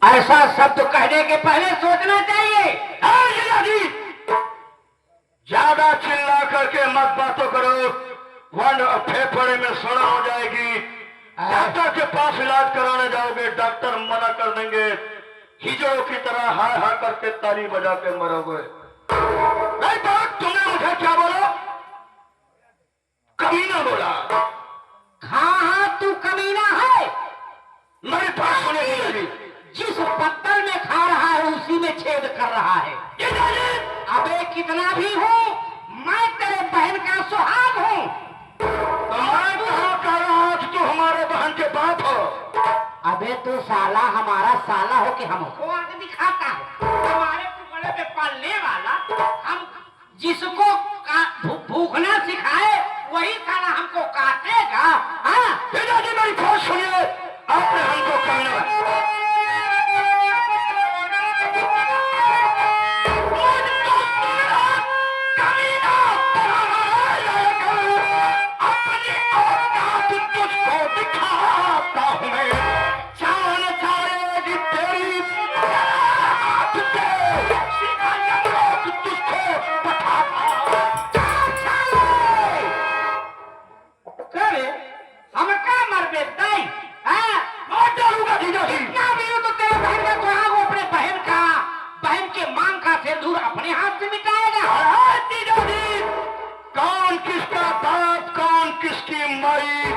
ऐसा शब्द कहने के पहले सोचना चाहिए। हाँ जीजाजी, ज्यादा चिल्ला करके मत बातों करो, वरना फेफड़े में सड़ा हो जाएगी। डॉक्टर के पास इलाज कराने जाओगे, डॉक्टर मना कर देंगे, हिजड़ों की तरह हाय हाय करके ताली बजा के मरोगे। नहीं तो तुमने मुझे क्या बोला? कमीना बोला। हाँ हाँ, तू कमीना है। मेरे पास सुने जीजाजी, जिस पत्थर में खा रहा है उसी में छेद कर रहा है। अबे कितना भी हो, मैं तेरे बहन का सुहाग हूँ। मैं कहाँ कर रहा हूँ? तू हमारे बहन के बाप हो। अबे तू साला हमारा साला हो कि हमको आगे दिखाता है? हमारे टुकड़े पे पलने वाला, हम जिसको भूखना सिखाए वही साला हमको काटेगा। हाँ जीजाजी, मेरी बात सुनिए, आपने हमको कहना अपने हाथ से मिटाएगा। कौन किसका बाप, कौन किसकी माई,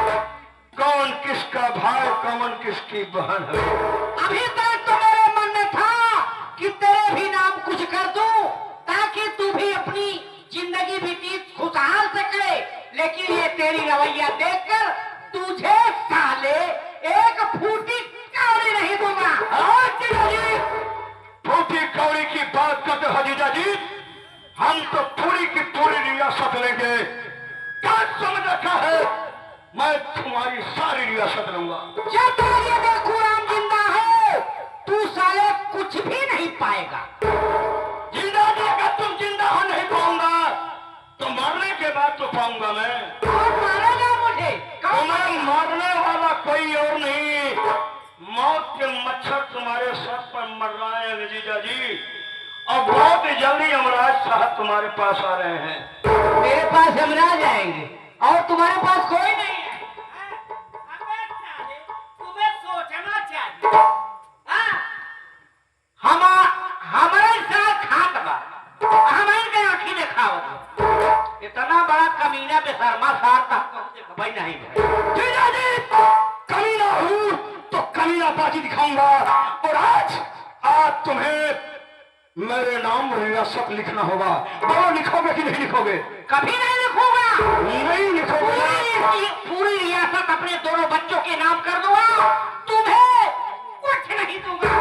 कौन किसका भाई, कौन किसकी बहन है? अभी तक तो मेरे मन में था कि तेरे भी नाम कुछ कर दूं ताकि तू भी अपनी जिंदगी व्यतीत खुशहाल से करे, लेकिन ये तेरी रवैया देखकर तुझे साले एक फूटी कौड़ी नहीं दूंगा। फूटी कौड़ी की बात करते हो जीजाजी, हम तो पूरी की पूरी रियासत लेंगे। क्या समझ रखा है? मैं तुम्हारी सारी रियासत लूंगा। जब तक ये बेखुराम जिंदा है तू साले कुछ भी नहीं पाएगा। जीजाजी, अगर तुम जिंदा हो नहीं पाऊंगा तो मरने के बाद तो पाऊंगा मैं। और मारेगा मुझे? तुम्हें मारने वाला कोई और नहीं, मौत के मच्छर तुम्हारे सर पर मर रहे हैं जीजाजी, और बहुत ही जल्दी यमराज साहब तुम्हारे पास आ रहे हैं। मेरे पास यमराज आएंगे और तुम्हारे पास कोई नहीं है। तुम्हें सोचना चाहिए। हमारे साथ खात बा, हमारे आँखी दिखावत, इतना बड़ा कमीना बेशर्मा सार भाई नहीं है। जीजाजी, कमीना हूँ तो कमीना बाजी दिखाऊंगा, और आज तुम्हें मेरे नाम रियासत लिखना होगा। बोलो, लिखोगे कि नहीं लिखोगे? कभी नहीं लिखूंगा। नहीं लिखोगे? पूरी रियासत अपने दोनों बच्चों के नाम कर दूंगा, तुम्हें कुछ नहीं दूंगा।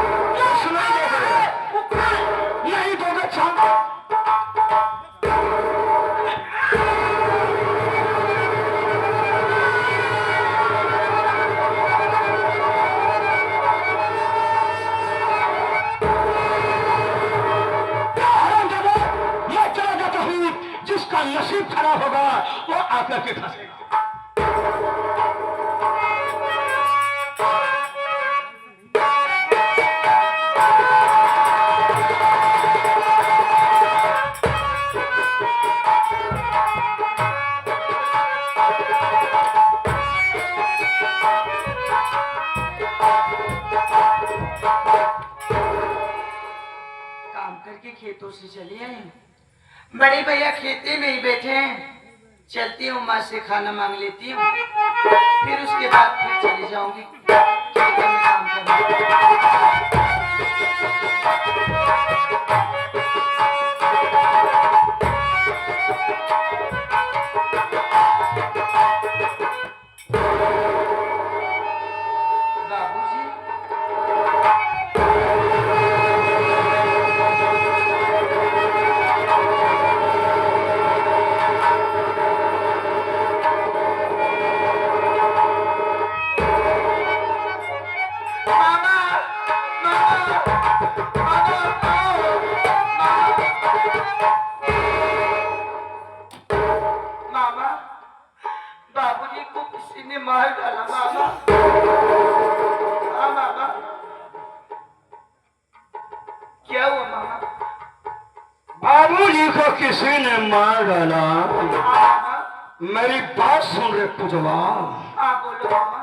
सुना नहीं दोगे? जिसका नसीब खराब होगा वो आकर के फंसेगा। काम करके खेतों से चली आई। बड़े भैया खेते में ही बैठे हैं, चलती हूँ माँ से खाना मांग लेती हूँ, फिर उसके बाद फिर चली जाऊंगी खेतों में काम करने। बाबूजी, किसी ने मार डाला। मेरी बात सुन रे पुजवा। हाँ बोलो मामा।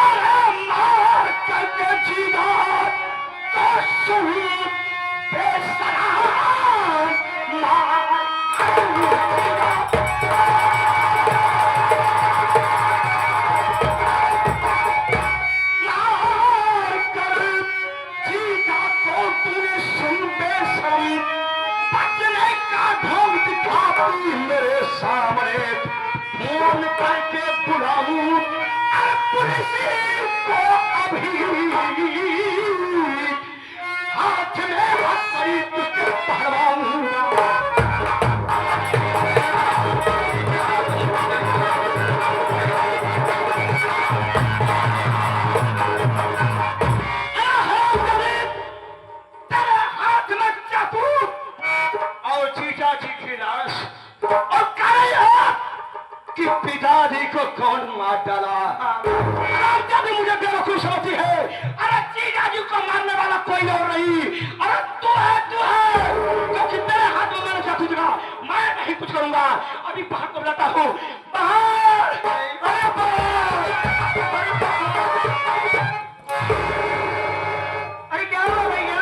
अरे मार करके जीवा तो शहीद बेसलाम मार कर जीता तो तूने सुन बेसम बचने का ढंग दिखाती मेरे सामने फोन करके बुलाऊं पुलिस को अभी हाथ में हथकड़ी तुझे पहलवाऊं। तेरे हाथ में चाकू और जीजा जी की लाश और कहे कि पिताजी को कौन मार डाला। जब मुझे बेवकूफ समझती है। अरे जीजा जी को मारने वाला कोई और नहीं, अरे तू है क्योंकि तेरे हाथ में मैंने चाकू दिखा। मैं नहीं कुछ करूंगा। अभी बाहर को बुलाता हूँ। बाहर अरे अरे क्या हुआ भैया?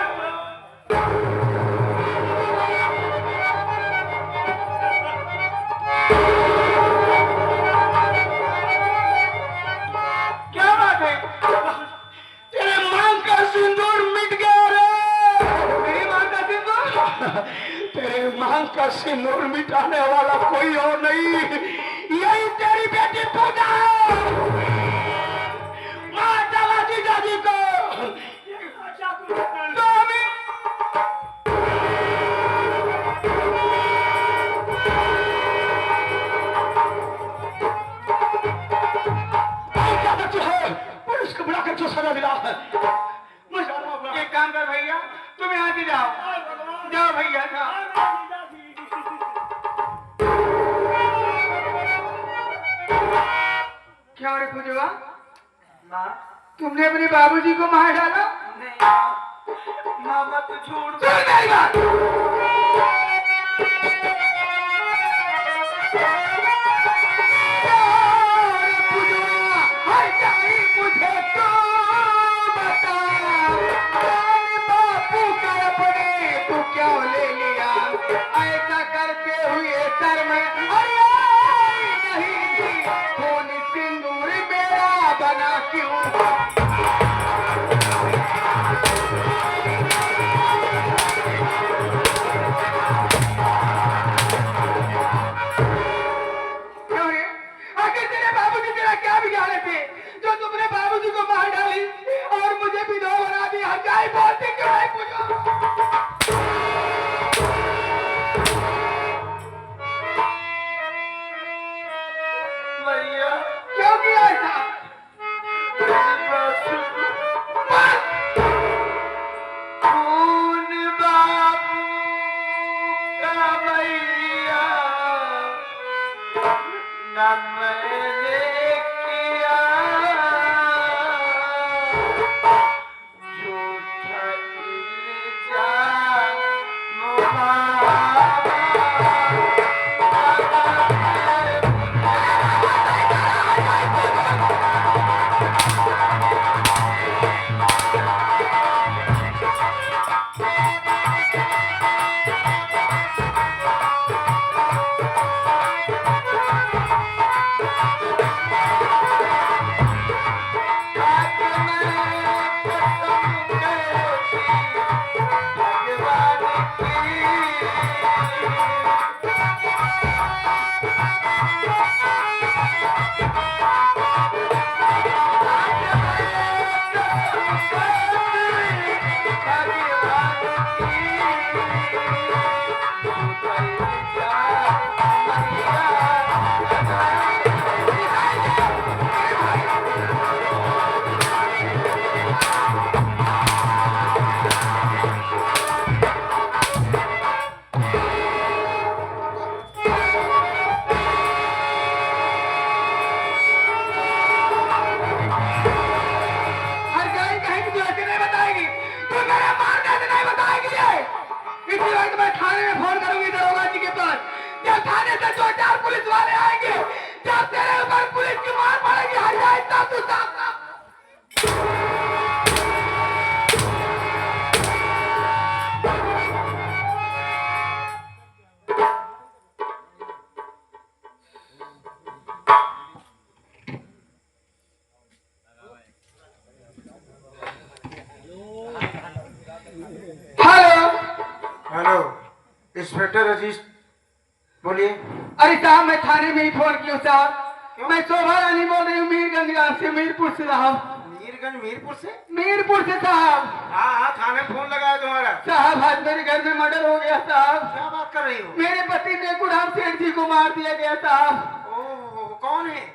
क्या बात है? तेरे मांग का सिंदूर मिट गया रे। मेरी माँ का सिंदूर? तेरे मांग का सिंदूर मिटाने वाला कोई और नहीं, यही तेरी बेटी पूजा है। मार डाला जीजा जी को। तो अभी क्या बच्चे हो? पुलिस को बुलाकर जो सजा दिला है मैं जा रहा हूँ। एक काम कर भैया, तुम यहाँ से जाओ। जाओ भैया जाओ। क्या रे पूजवा? तुमने अपने बाबूजी को मार डाला? नहीं मामा तो छोड़ दो। सुन मेरी बात। मुझे तो बता बापू का अपने तू क्यों ले लिया। ऐसा करके हुए शर्म नहीं खून सिंदूर मेरा बना क्यों। क्यों रे? आखिर तेरे बाबूजी तेरा क्या बिगाड़े थे जो तुमने बाबूजी को मार डाली और मुझे विधवा बना दिया? क्या ही बोलते क्यों है पूजवा? भैया क्यों किया ऐसा? खून बाबू का भैया न मैंने किया झूठा इल्जाम में 2-4 पुलिस वाले आएंगे, जब तेरे ऊपर पुलिस की मार पड़ेगी हरियाई तब तू साफ। हेलो हेलो, इंस्पेक्टर अजीज बोलिए। अरे साहब मैं थाने में ही फोन किया साहब। मैं शोभा रानी बोल रही हूँ मीरगंज गांव से, मीरपुर से साहब। मीरगंज मीरपुर से? मीरपुर से साहब। हाँ हाँ, थाने फोन लगाया तुम्हारा। साहब आज मेरे घर में मर्डर हो गया साहब। क्या बात कर रही हो? मेरे पति ने गुलाम सेठ जी को मार दिया गया साहब। ओह, कौन है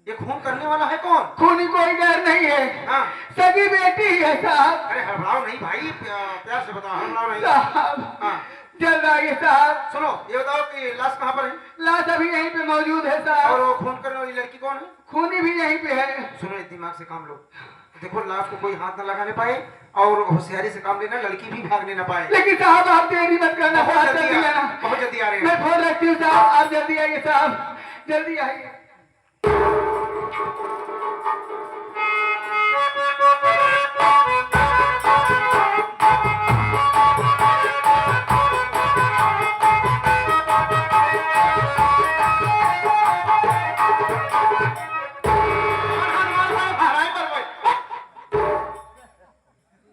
ये खून करने वाला? है कौन? खूनी कोई गैर नहीं है, हाँ। सगी बेटी ही है साहब। अरे हड़बड़ाओ नहीं भाई, प्यार से बताओ, हड़बड़ाओ नहीं। साहब हाँ। जल्द आइए साहब। सुनो, ये बताओ कि लाश कहाँ पर है? लाश अभी यहीं पे मौजूद है और साहब। वो खून करने वाली लड़की कौन है? खूनी भी यहीं पे है। सुनो, दिमाग से काम लो। देखो, लाश को कोई हाथ न लगाने पाए और होशियारी से काम लेना, लड़की भी भागने न पाए। लेकिन साहब आप देरी मत करना, बहुत साहब जल्दी जल्दी आ- आना। बहुत जल्दी आ रहे हैं। मैं फोन रखती हूँ साहब, आप जल्दी आइए साहब, जल्दी आइए।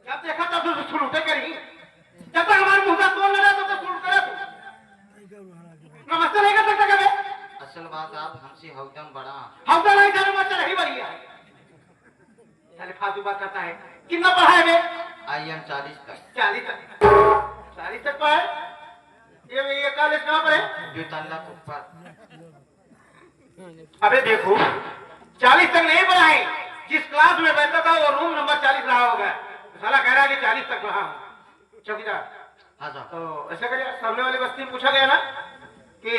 जब देखा तब तो छुलूटे करी। जब तक हमारे मुंह का तोड़ लगा तब तक छुलूट करे तू। नमस्ते नहीं कर सकता कभी? असल बात आप हमसे हौदम बड़ा हम तो नहीं जाने, मत नहीं बनी है। चले फालतू बात करता है। कितना पढ़ा है बे? IM 40 तक 40 तक। 40 तक पढ़ा है? ये कॉलेज कहाँ पर है? जो तल्ला ऊपर अबे देखो, 40 तक नहीं पढ़ा है। जिस क्लास में बैठता था वो रूम नंबर 40 रहा होगा। साला कह रहा है कि 40 तक पढ़ा हूँ। चौकीदार, हाँ साहब। तो ऐसा करिए, सामने वाली बस्ती में पूछा गया ना कि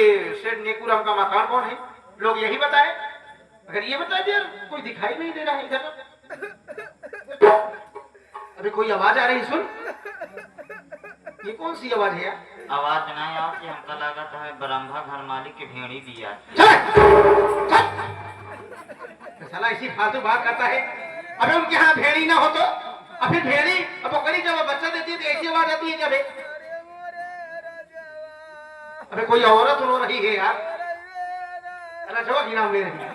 सेठ नेकुराम का मकान कौन है, लोग यही बताए। अगर ये बता दिया कोई दिखाई नहीं दे रहा है इधर। अबे कोई आवाज आ रही है, सुन। ये कौन सी आवाज है यार? आवाज नहीं आती, हमका लगा था ब्रह्मा घर मालिक की भेड़ी दिया। साला इसी फालतू बात करता है। अबे उनके यहाँ भेड़ी ना हो तो अभी भेड़ी अब बकरी जब बच्चा देती है तो ऐसी आवाज आती है। जब अबे कोई औरत रो रही है यार, रजवा की नाम ले रही है।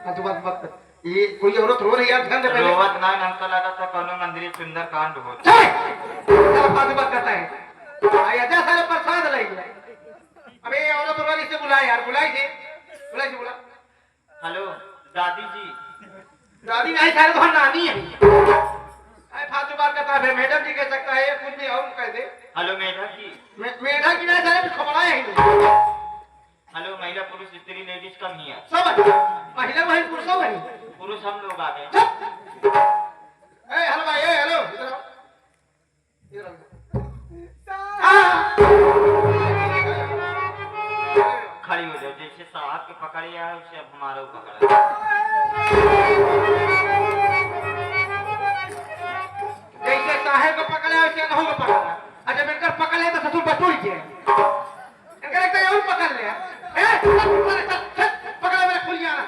फालतू बात मत कर। ये कोई औरत रो रही है यार, ध्यान दे पहले। रोवत ना, हमका लगा था कौनो मंदिर सुंदर कांड हो। साला फालतू बात करता है। आया जा सारे प्रसाद लाइए। अबे ये औरत रो रही से बुला यार, बुलाई से बुला। हेलो दादी जी। दादी नहीं, सारे तो नानी है। अरे फालतू बात करता है, मैडम जी कह सकता है या कुछ भी और कह दे। हेलो मेधा जी। मेढा की नहीं, सारे खबरा है। हेलो महिला पुरुष स्त्री लेडीज कम ही है। सब महिला वही पुरुष वही। पुरुष हम लोग आ गए। हेलो भाई, हेलो इधर आओ, इधर आओ। खड़ी हो जाओ, जैसे साहब के पकड़े है उसे अब हमारा पकड़ा। जैसे साहेब को पकड़ा है वैसे अनहों को पकड़ा। अच्छा मिलकर पकड़ ले तो ससुर बतूल के इनका एक तो पकड़ ले। पकड़ा मेरे खुल जाना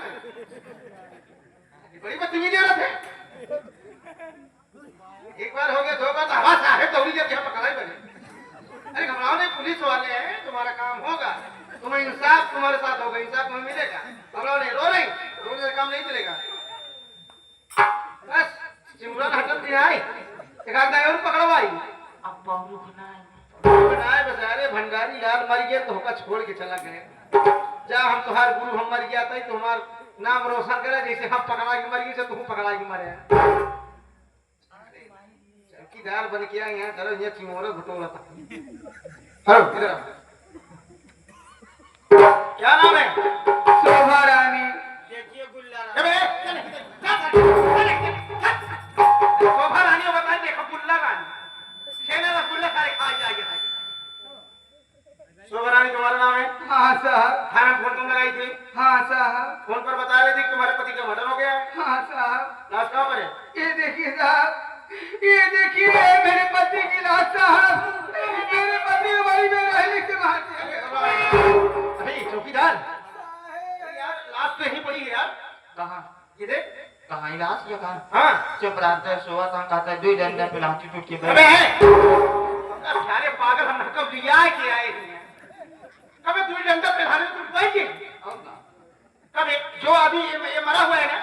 बड़ी बदतमीजी औरत है। एक बार हो गया, दो बार तो हवा साहेब दौड़ी जब यहाँ पकड़ा ही बने। अरे घबराओ नहीं, पुलिस वाले हैं, तुम्हारा काम होगा। तुम्हें इंसाफ तुम्हारे साथ होगा, इंसाफ तुम्हें मिलेगा। घबराओ नहीं, रो नहीं, रोने से काम नहीं मिलेगा। बस सिमरन हटन दिया है, एक आध और पकड़वाई। अब बहु रुकना है। बनाए बेचारे भंडारी लाल मर गए तो होकर छोड़ के चला गए। जा हम तुम्हारे गुरु हम मर गया था तो हमार नाम रोशन करे, जैसे हम पकड़ा के मर गए तुम पकड़ा के मरे। चौकीदार बन के आए हैं, चलो ये चिमोरे घुटोला था। हेलो इधर आओ। क्या नाम है? शोभा रानी। देखिए गुल्ला शोभा रानी को बताए, देखो गुल्ला रानी छेना रसगुल्ला सारे खा जाएंगे। शोभा रानी तुम्हारा नाम है? हाँ साहब। थाना में फोन तुम लगाई थी? हाँ साहब। फोन पर बता रही थी कि तुम्हारे पति का मर्डर हो गया है। हाँ साहब। लाश कहाँ पर है? ये देखिए साहब, ये देखिए मेरे पति की लाश साहब, मेरे पति हमारी बेरहमी से मार दिया। अरे चौकीदार यार, लाश तो यहीं पड़ी है यार। कहाँ ये देख। कहाँ इलाज या कहाँ? हाँ चुप रहता है, सोआ था, कहता है 2 डंडा पे लाठी टूट के अबे सारे पागल, हम कब लिया है कि आए हैं? कब दूर डंडा पे हारे तो पाएंगे? कब जो अभी ये मरा हुआ है ना,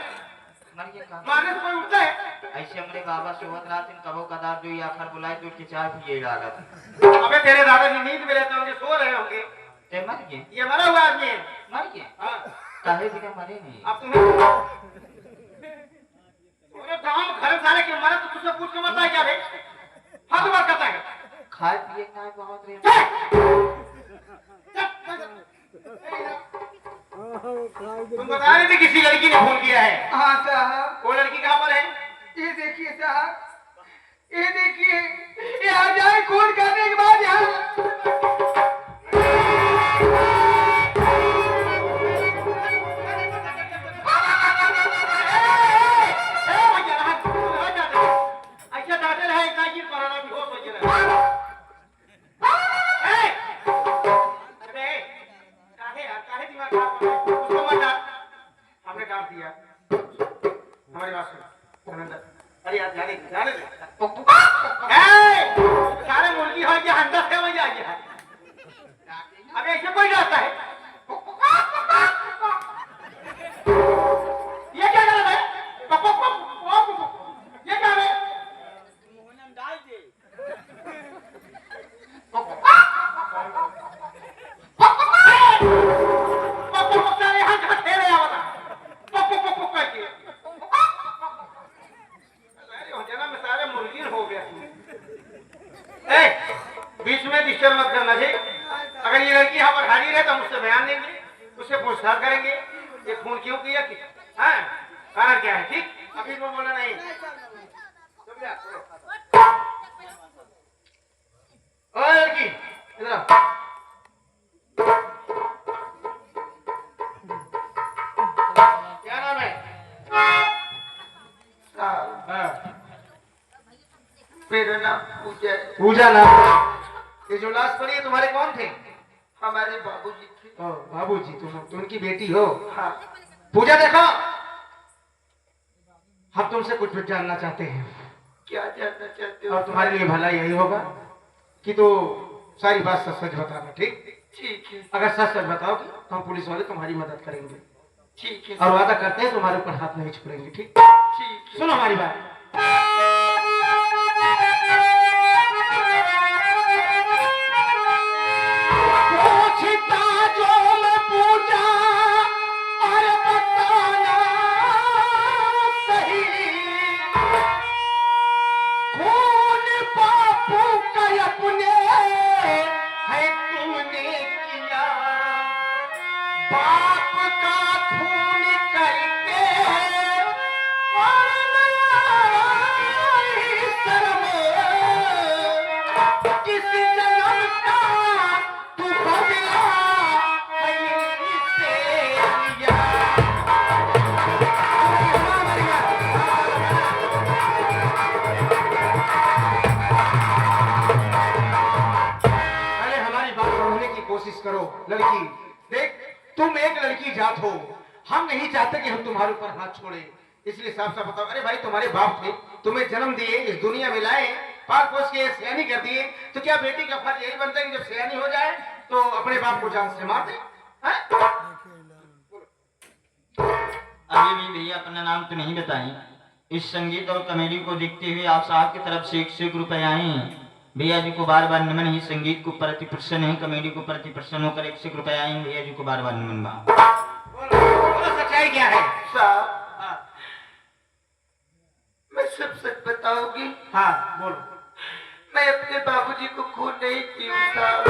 मर गया कहाँ? मारने से कोई उठता है? ऐसे हमारे बाबा सोवत रात इन कबो कदार जो आखिर बुलाए दूध की चाय पिए डाला था। अबे तेरे दादाजी नींद में रहते होंगे, सो रहे होंगे। ते मर गए? ये मरा हुआ आदमी है। मर गया? हाँ, काहे बिना मरे नहीं? अब तुम्हें पूरे गांव घर सारे के मरे तो तुझसे पूछ के मरता है क्या बे? हाथ बात करता है। खाए पिए ना बहुत रे। तुम बता रहे थे किसी लड़की ने फोन किया है। हाँ साहब। वो लड़की कहाँ पर है? ये देखिए साहब, ये देखिए, ये आ जाए खून करने के बाद यहाँ। अच्छा डांटे रहे इतना कि कोरोना भी हो सोच रहे अबे काहे दिमाग खराब कर रहे हो? उसको मत डांट। हमने काम किया, हमारी बात सुन आनंद। अरे यार जाने दे। सारे मुर्गी हो गया, अंडा से वही आ गया। अबे ऐसे कोई डालता है? ये क्या कर रहा है? ये क्या है? बीच में डिस्टर्ब मत करना ठीक। अगर ये लड़की यहाँ पर हाजिर है तो हम उससे बयान देंगे, उससे पूछताछ करेंगे ये खून क्यों किया कि हाँ कारण क्या है। ठीक, अभी वो बोला नहीं। ओ लड़की इधर आओ। क्या नाम है? हाँ। मेरा नाम पूजा है। पूजा नाम है। ये जो लाश पड़ी है तुम्हारे कौन थे? हमारे बाबूजी थे। ओ बाबूजी, तुम उनकी बेटी हो? हाँ। पूजा देखो, हम तुमसे कुछ भी जानना चाहते हैं क्या जानना चाहते हो? और तुम्हारे लिए भला यही होगा कि तो सारी बात सच सच बताना। ठीक, ठीक है, अगर सच सच बताओगे तो हम पुलिस वाले तुम्हारी मदद करेंगे ठीक है, और वादा करते हैं तुम्हारे ऊपर हाथ नहीं छोड़ेंगे। ठीक, ठीक है। सुनो हमारी बात। पूछता जो मैं पूजा और बताना सही, खून बापू का अपने है तूने किया, बाप का खून करके और नहीं शर्म, किस जन्म का तू बदला है इससे लिया। पहले हमारी बात समझने की कोशिश करो। लड़की देख, तुम एक लड़की जात हो, हम नहीं चाहते कि हम तुम्हारे ऊपर हाथ छोड़े, इसलिए साफ साफ बताओ। अरे भाई तुम्हारे बाप थे, तुम्हें जन्म दिए, इस दुनिया में लाए, पाल पोस के सयानी कर दिए, तो क्या बेटी का फर्ज यही बनता है कि जब सयानी हो जाए तो अपने बाप को जान से मार दे? अभी भी भैया अपना नाम तो नहीं बताएं। इस संगीत और कॉमेडी को देखते हुए आप साहब की तरफ से 100 रुपए आए हैं। भैया जी को बार बार नमन ही। संगीत को प्रति प्रसन्न है, कॉमेडी को प्रति प्रसन्न होकर 100 रुपए आए हैं। भैया जी को बार बार नमन बा। बोलो सच्चाई क्या है? साहब, मैं सब सच बताऊंगी। हाँ बोलो। मैं अपने बाबूजी को खून नहीं की हूँ साहब।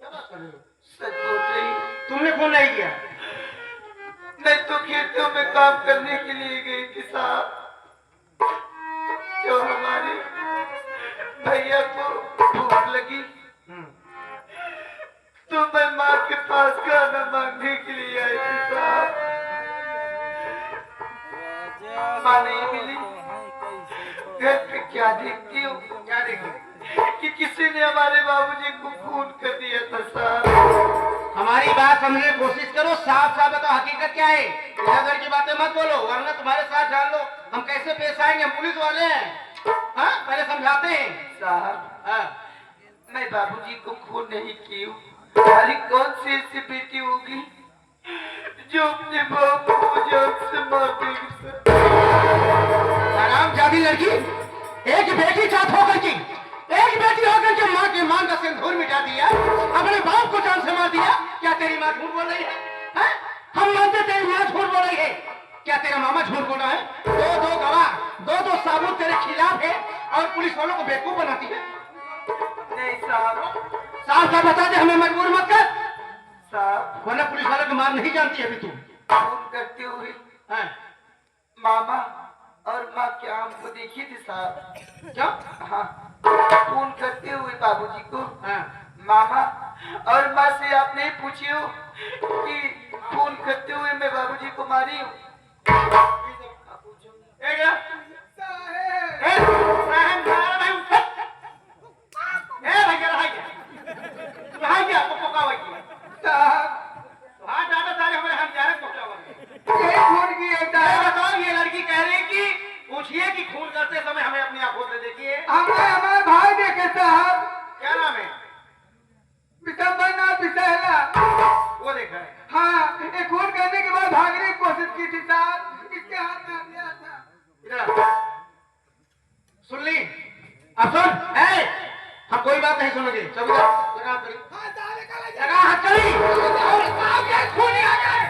क्या बात कर रहे हो? सच बोल रही हूँ। तुमने खून नहीं किया? मैं तो खेतों में काम करने के लिए गई थी साहब। जो हमारे भैया को भूख लगी तो मैं माँ के पास खाना मांगने के लिए आई थी साहब। माँ नहीं मिली किसी ने हमारे बाबूजी को खून कर दिया था साहब। हमारी बात समझने की कोशिश करो, साफ साफ बताओ हकीकत क्या है। इधर की बातें मत बोलो वरना तुम्हारे साथ जान लो हम कैसे पेश आएंगे। हम पुलिस वाले हैं। हाँ पहले समझाते हैं साहब हाँ। मैं बाबूजी को खून नहीं की हूँ। हमारी कौन सी ऐसी बेटी होगी जो अपने बाप को मुझे हमसे मार देगी सर। आराम जाती लड़की, एक बेटी साथ होकर की, एक बेटी होकर के माँ के मान का सिंदूर मिटा दिया, अपने बाप को जान से मार दिया। क्या तेरी माँ झूठ बोल रही है? हैं? हम मानते तेरी माँ झूठ बोल रही है। क्या तेरा मामा झूठ बोल रहा है? दो गवाह, दो सबूत तेरे खिलाफ है और पुलिस वालों को बेवकूफ बनाती है। नहीं साहब, साफ साफ बता दे, हमें मजबूर मत कर, साहब वरना पुलिस वालों की मार नहीं जानती अभी तू। खून करते हुए हैं? मामा और माँ क्या हमको देखी थी साहब? क्या? हाँ, खून करते हुए बाबूजी को हाँ। मामा और माँ से आप नहीं पूछी हो कि खून करते हुए मैं बाबूजी को मारी हूँ? ए क्या? ए, रहम मारा भाई उठ। ए भैया रहा क्या? रहा क्या? पोका हुआ क्या? साहब हाँ दादा सारे हमारे हम जा रहे पहुंचा हुआ। ये खून की एक ये बताओ, ये लड़की कह रही है कि पूछिए कि खून करते समय हमें अपनी आंखों से देखिए। हमने हमारे भाई देखे साहब, क्या नाम है? पितम्बर ना पिसहला। वो देखा है। हाँ, ये खून करने के बाद भागने की कोशिश की थी साहब, इसके हाथ में हथियार था। इधर आ। सुन ली? अब सुन, ए, हम कोई बात नहीं सुनेंगे। चौकीदार लगा हाथ करी। लगा हाथ करी। और ये खून आ गए।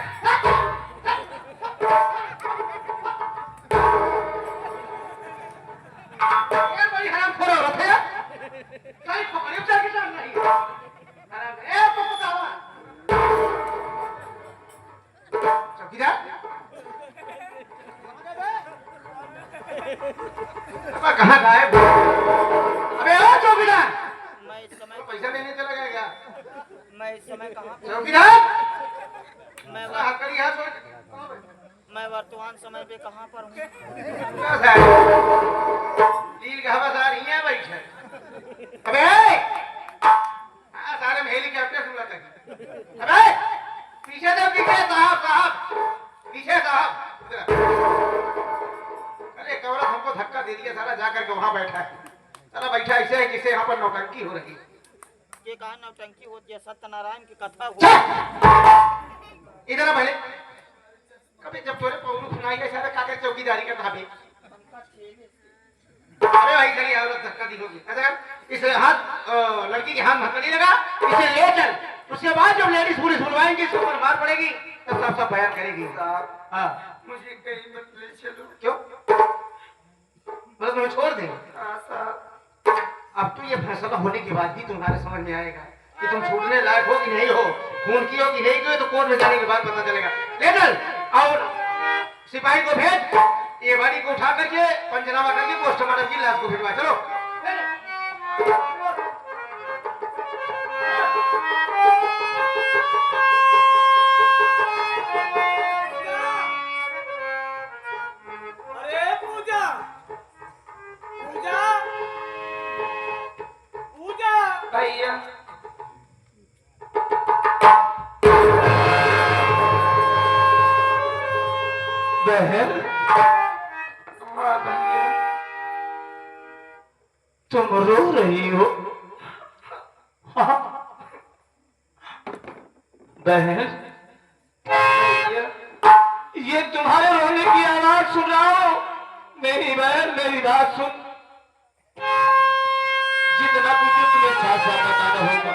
ये बड़ी हरामखोर औरत है। सारी खोपड़ी उतार के डाल रही है। ए पप्पा चौकीदार पापा कहाँ गायब? अबे ओ चौकीदार, मैं इस समय पैसा लेने चला गया क्या? मैं इस समय कहाँ पे चौकीदार मैं हाथ करी हाथ छोड़। मैं वर्तमान समय पे कहाँ पर हूँ? क्या साहब? लील का हवा सार ही है भाई सर। अबे हाँ सारे में हेलीकॉप्टर सुन रहा था। अबे पीछे देखो, पीछे साहब साहब पीछे साहब। अरे कवरा हमको धक्का दे दिया सारा, जाकर के वहां बैठा है सारा। बैठा ऐसे है जिससे यहाँ पर नौटंकी हो रही है। ये कहा नौटंकी होती है, सत्यनारायण की कथा हुई। इधर आ पहले। कभी जब तोरे पौरू सुनाई गई सारा कागज चौकीदारी का भाभी। अरे भाई चलिए औरत धक्का दी होगी। अच्छा इस हाथ लड़की के हाथ में हथकड़ी लगा, इसे ले चल। उसके बाद जब लेडीज पुलिस बुलवाएंगे, इसके ऊपर मार पड़ेगी, तब सब बयान करेगी। साहब हाँ मुझे कहीं मत ले चलो। क्यों? मतलब तुम्हें छोड़ देंगे? हाँ साहब, अब तो ये फैसला होने के बाद ही तुम्हारे समझ में आएगा कि तुम छूटने लायक हो कि नहीं हो, खून की हो कि नहीं की हो, तो कोर्ट में जाने के बाद पता चलेगा। ले चल और सिपाही को भेज, ये बॉडी को उठा करके पंचनामा करके पोस्टमार्टम की लाश को भिजवा। चलो अरे पूजा पूजा पूजा भैया बहन वाह भैया, तुम रो रही हो? हाँ। बहन भैया ये तुम्हारे रोने की आवाज सुन रहा हूं। मेरी बहन मेरी बात सुन, जितना मुझे तुम्हें साफ साफ बताना होगा